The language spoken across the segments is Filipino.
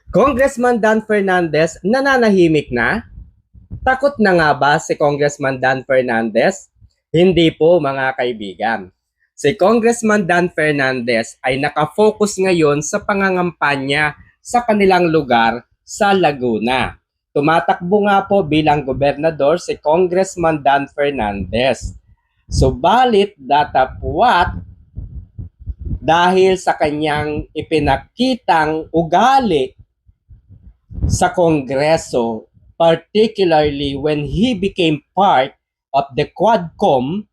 Congressman Dan Fernandez nananahimik na? Takot na nga ba si Congressman Dan Fernandez? Hindi po mga kaibigan. Si Congressman Dan Fernandez ay nakafocus ngayon sa pangangampanya sa kanilang lugar sa Laguna. Tumatakbo nga po bilang gobernador si Congressman Dan Fernandez. Subalit datapwat dahil sa kanyang ipinakitang ugali sa Kongreso, particularly when he became part of the Quadcom,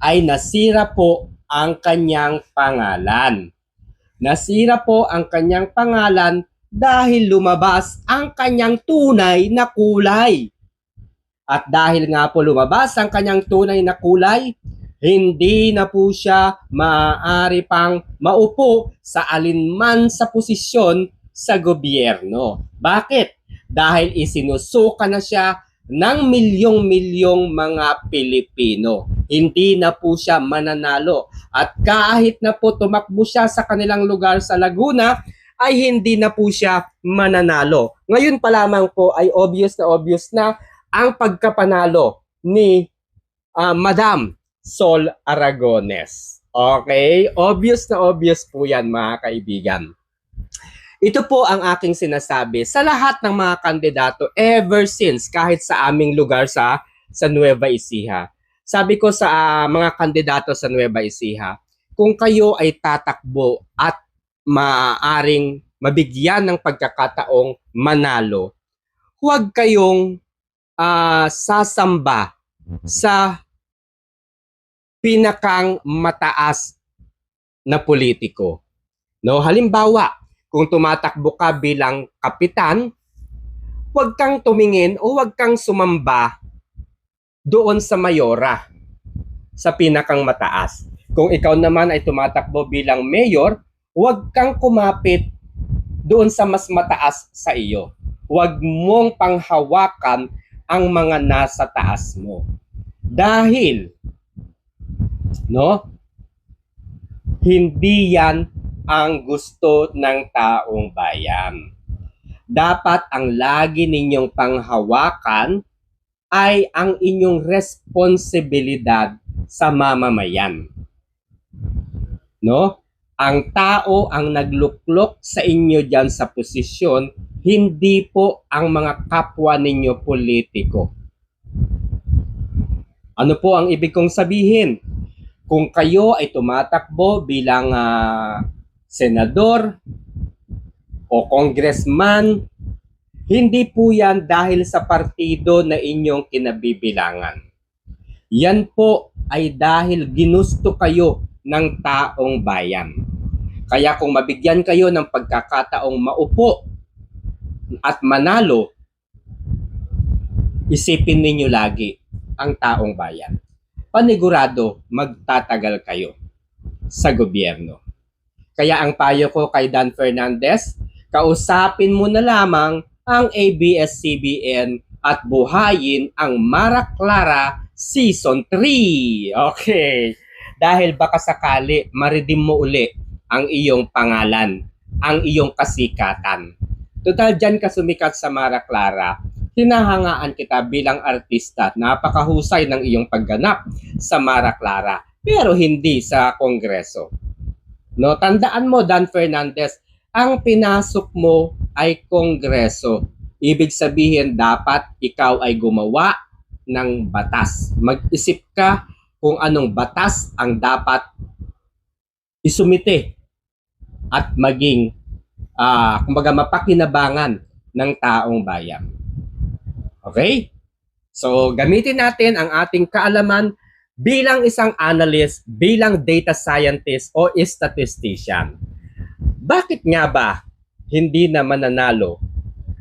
ay nasira po ang kanyang pangalan. Nasira po ang kanyang pangalan dahil lumabas ang kanyang tunay na kulay. At dahil nga po lumabas ang kanyang tunay na kulay, hindi na po siya maaari pang maupo sa alinman sa posisyon sa gobyerno. Bakit? Dahil isinusuka na siya ng milyong-milyong mga Pilipino. Hindi na po siya mananalo. At kahit na po tumakbo siya sa kanilang lugar sa Laguna, ay hindi na po siya mananalo. Ngayon pa lamang po ay obvious na ang pagkapanalo ni Madam Sol Aragones. Okay? Obvious na obvious po yan mga kaibigan. Ito po ang aking sinasabi sa lahat ng mga kandidato ever since kahit sa aming lugar sa Nueva Ecija. Sabi ko sa mga kandidato sa Nueva Ecija, kung kayo ay tatakbo at maaaring mabigyan ng pagkakataong manalo, huwag kayong sasamba sa pinakang mataas na politiko. No, halimbawa, kung tumatakbo ka bilang kapitan, huwag kang tumingin o huwag kang sumamba doon sa mayora, sa pinakang mataas. Kung ikaw naman ay tumatakbo bilang mayor, huwag kang kumapit doon sa mas mataas sa iyo. Huwag mong panghawakan ang mga nasa taas mo. Dahil, hindi yan ang gusto ng taong bayan. Dapat ang lagi ninyong panghawakan ay ang inyong responsibilidad sa mamamayan. Ang tao ang nagluklok sa inyo dyan sa posisyon, hindi po ang mga kapwa ninyo politiko. Ano po ang ibig kong sabihin? Kung kayo ay tumatakbo bilang senador o congressman, hindi po yan dahil sa partido na inyong kinabibilangan. Yan po ay dahil ginusto kayo ng taong bayan. Kaya kung mabigyan kayo ng pagkakataong maupo at manalo, isipin ninyo lagi ang taong bayan. Panigurado magtatagal kayo sa gobyerno. Kaya ang payo ko kay Dan Fernandez, kausapin mo na lamang ang ABS-CBN at buhayin ang Mara Clara Season 3. Okay. Dahil baka sakali maridim mo uli ang iyong pangalan, ang iyong kasikatan. Total dyan ka sumikat sa Mara Clara, hinahangaan kita bilang artista. Napakahusay ng iyong pagganap sa Mara Clara, pero hindi sa Kongreso. Tandaan mo, Dan Fernandez, ang pinasok mo ay Kongreso. Ibig sabihin, dapat ikaw ay gumawa ng batas. Mag-isip ka kung anong batas ang dapat isumite at maging kumbaga mapakinabangan ng taong bayan. Okay? So, gamitin natin ang ating kaalaman bilang isang analyst, bilang data scientist o statistician. Bakit nga ba hindi na mananalo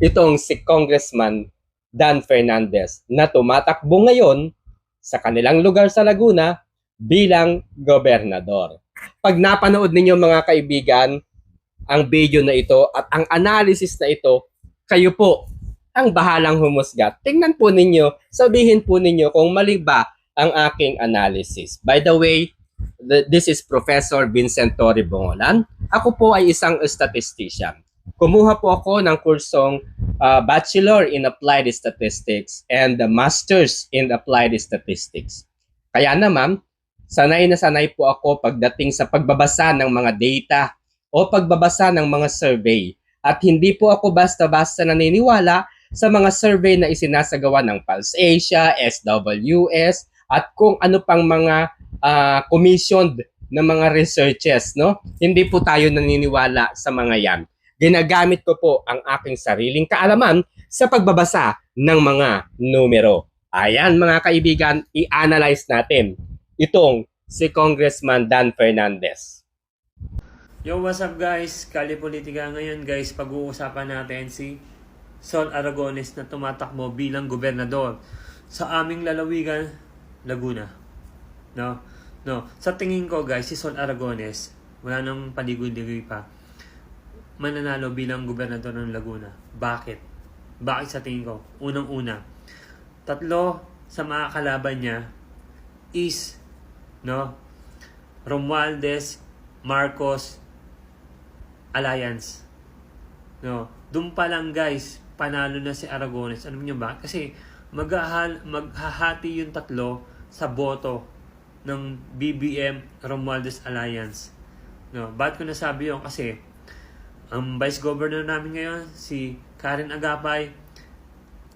itong si Congressman Dan Fernandez na tumatakbo ngayon sa kanilang lugar sa Laguna bilang gobernador? Pag napanood ninyo mga kaibigan ang video na ito at ang analysis na ito, kayo po ang bahalang humusga. Tingnan po ninyo, sabihin po ninyo kung mali ba ang aking analysis. By the way, this is Professor Vincent Torre Bongolan. Ako po ay isang statistician. Kumuha po ako ng kursong Bachelor in Applied Statistics and the Masters in Applied Statistics. Kaya naman, sanay na sanay po ako pagdating sa pagbabasa ng mga data o pagbabasa ng mga survey. At hindi po ako basta-basta naniniwala sa mga survey na isinasagawa ng Pulse Asia, SWS, at kung ano pang mga commissioned na mga researches, no? Hindi po tayo naniniwala sa mga yan. Ginagamit ko po ang aking sariling kaalaman sa pagbabasa ng mga numero. Ayan mga kaibigan, i-analyze natin itong si Congressman Dan Fernandez. Yo, what's up guys? Kali Politika ngayon guys, pag-uusapan natin si Sol Aragones na tumatakbo bilang gobernador sa aming lalawigan, Laguna. No? Sa tingin ko guys, si Sol Aragones, wala nang paligoy-ligoy pa, mananalo bilang gobernador ng Laguna. Bakit? Bakit sa tingin ko? Unang-una, tatlo sa mga kalaban niya is Romualdez, Marcos Alliance. Doon pa lang guys, panalo na si Aragones. Alam niyo ba? Kasi maghahati yung tatlo sa boto ng BBM Romualdez Alliance. Bakit ko nasabi yun? Kasi ang vice governor namin ngayon, si Karen Agapay,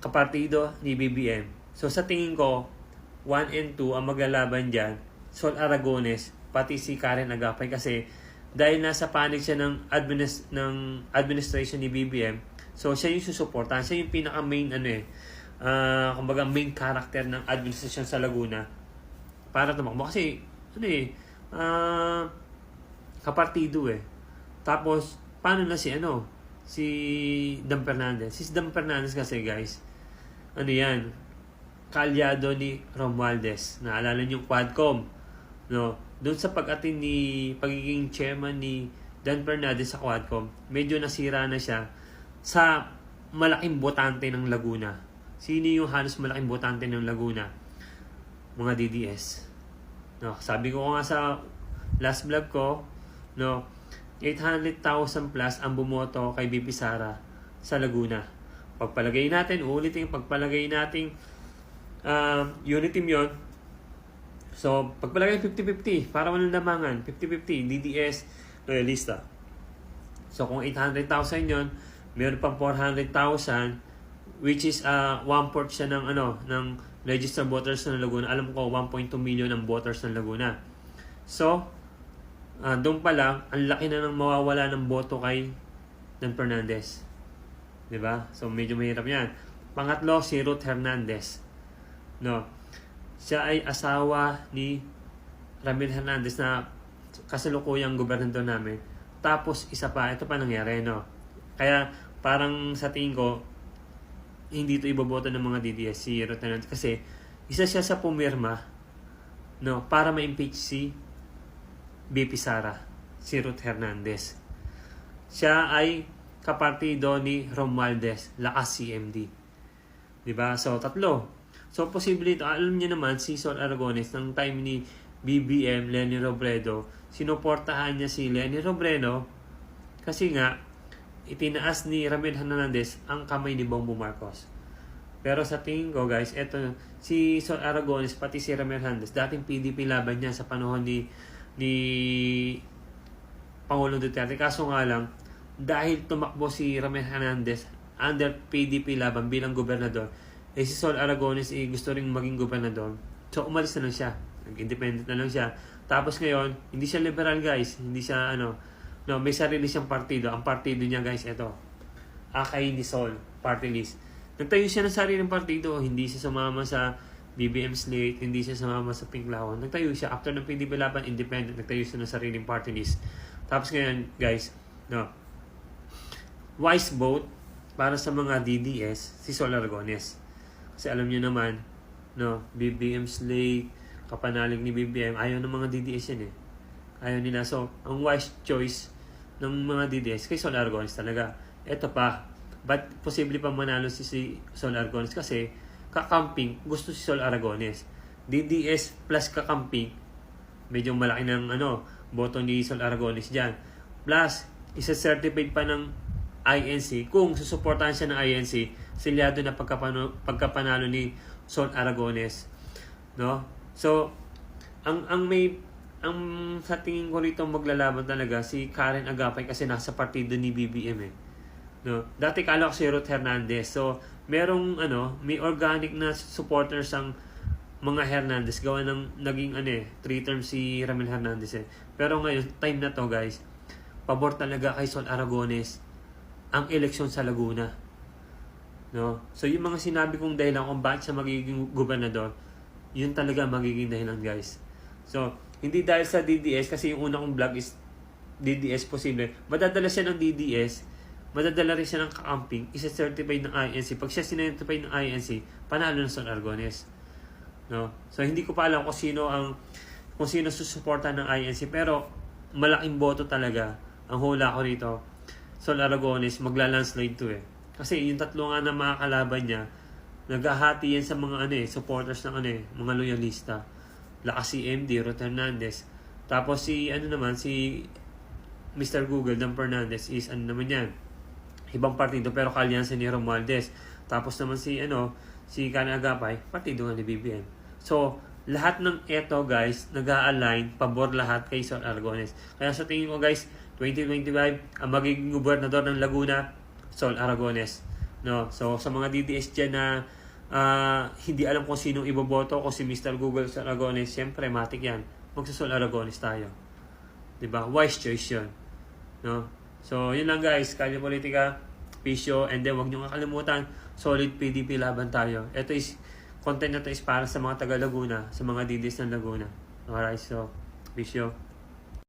kapartido ni BBM. So sa tingin ko, 1 and 2 ang maglalaban dyan, Sol Aragones, pati si Karen Agapay. Kasi dahil nasa panig siya ng administration ni BBM, so siya yung susuportahan. Siya yung pinaka-main kumbaga main character ng administration sa Laguna para tumakbo. Kasi kapartido eh. Tapos paano na si Dan Fernandez? Si Dan Fernandez kasi guys, kaalyado ni Romualdez. Naalala niyo yung Quadcom, doon sa pagiging chairman ni Dan Fernandez sa Quadcom, medyo nasira na siya sa malaking botante ng Laguna. Sino yung halos malaking botante ng Laguna? Mga DDS. Sabi ko nga sa last vlog ko, 800,000 plus ang bumoto kay BP Sara sa Laguna. Pagpalagay natin, pagpalagay natin unit team yun. So, pagpalagay 50-50, para walang lamangan, 50-50, DDS, loyalista. So, kung 800,000 yun, meron pang 400,000, which is 1/4 siya ng registered voters ng Laguna. Alam ko, 1.2 million ang voters ng Laguna. So, doon pa lang, ang laki na ng mawawala ng boto kay Dan Fernandez. Diba? So, medyo mahirap yan. Pangatlo, si Ruth Hernandez. Siya ay asawa ni Ramil Hernandez na kasalukuyang gobernador namin. Tapos, isa pa, ito pa nangyari, Kaya, parang sa tingin ko, hindi ito iboboto ng mga DDS, si Ruth Hernandez. Kasi, isa siya sa pumirma, para ma-impeach si BP Sara, si Ruth Hernandez. Siya ay kapartido ni Romualdez, lakas CMD. Diba? So, tatlo. So, posible ito. Alam niyo naman, si Sol Aragones, ng time ni BBM, Leni Robredo, sinuportahan niya si Leni Robredo kasi nga, itinaas ni Ramil Hernandez ang kamay ni Bongbong Marcos. Pero sa tingin ko, guys, eto, si Sol Aragones, pati si Ramil Hernandez, dating PDP laban niya sa panahon ni Pangulong Duterte. Kaso nga lang, dahil tumakbo si Ramil Hernandez under PDP laban bilang gobernador, si Sol Aragones gusto ring maging gobernador. So, umalis na lang siya. Nag-independent na lang siya. Tapos ngayon, hindi siya liberal guys. Hindi siya may sarili siyang partido. Ang partido niya guys, ito. Akay ni Sol, party list. Nagtayo siya ng sariling partido. Hindi siya sumama sa BBM slate. Hindi siya sumama sa Pinklawan. Nagtayo siya. After ng PDP laban, independent. Nagtayo siya ng sariling party list. Tapos ngayon, guys, wise vote para sa mga DDS, si Sol Aragones. Kasi alam niyo naman, BBM slate, kapanalig ni BBM, ayaw ng mga DDS yan eh. Ayaw nila. So, ang wise choice ng mga DDS kay Sol Aragones talaga. Ito pa, but posible pa manalo si Sol Aragones kasi kakamping, gusto si Sol Aragones. DDS plus kakamping, medyo malaki ng boto ni Sol Aragones dyan. Plus, isa-certified pa ng INC. Kung susuportahan siya ng INC, silyado na pagkapanalo ni Sol Aragones, no? So ang sa tingin ko rito maglalaban talaga si Karen Agapay kasi nasa partido ni BBM eh. No? Dati kala ko si Ruth Hernandez. So, may organic na supporters ang mga Hernandez. Gawa ng naging 3 terms si Ramil Hernandez eh. Pero ngayon, time na to guys, pabor talaga kay Sol Aragones ang eleksyon sa Laguna. No? So, yung mga sinabi kong dahilan kung bakit siya magiging gobernador, yun talaga magiging dahilan guys. So, hindi dahil sa DDS, kasi yung una kong vlog is DDS posible. Madadala siya ng DDS, madadala rin siya ng kakamping, isa-certify ng INC. Pag siya sinertify ng INC, panalo na Sol Aragones. No? So, hindi ko pa alam kung sino susuporta ng INC, pero malaking boto talaga. Ang hula ko rito, Sol Aragones, magla-landslide to eh. Kasi yung tatlo nga na mga kalaban niya, naghahati yan sa mga supporters ng mga loyalista. Lakas si MD, Ruth Hernandez. Tapos si Mr. Google, Dan Fernandez is naman yan. Ibang partido pero kalyansa ni Romualdez. Tapos naman si Karen Agapay, partido nga ni BBM. So, lahat ng eto guys, nag-a-align, pabor lahat kay Sol Aragones. Kaya sa tingin ko guys, 2025, ang magiging gobernador ng Laguna, Sol Aragones. No? So, sa mga DDS dyan na hindi alam kung sinong iboboto, kung si Mr. Google Sol Aragones, siyempre, matik yan. Magsusol Aragones tayo. Diba? Wise choice yun. No? So, yun lang guys. Kalye Politika, Pisyo, and then wag nyo kakalimutan, solid PDP laban tayo. Content na to is para sa mga taga Laguna, sa mga DDS ng Laguna. Alright, so, Pisyo.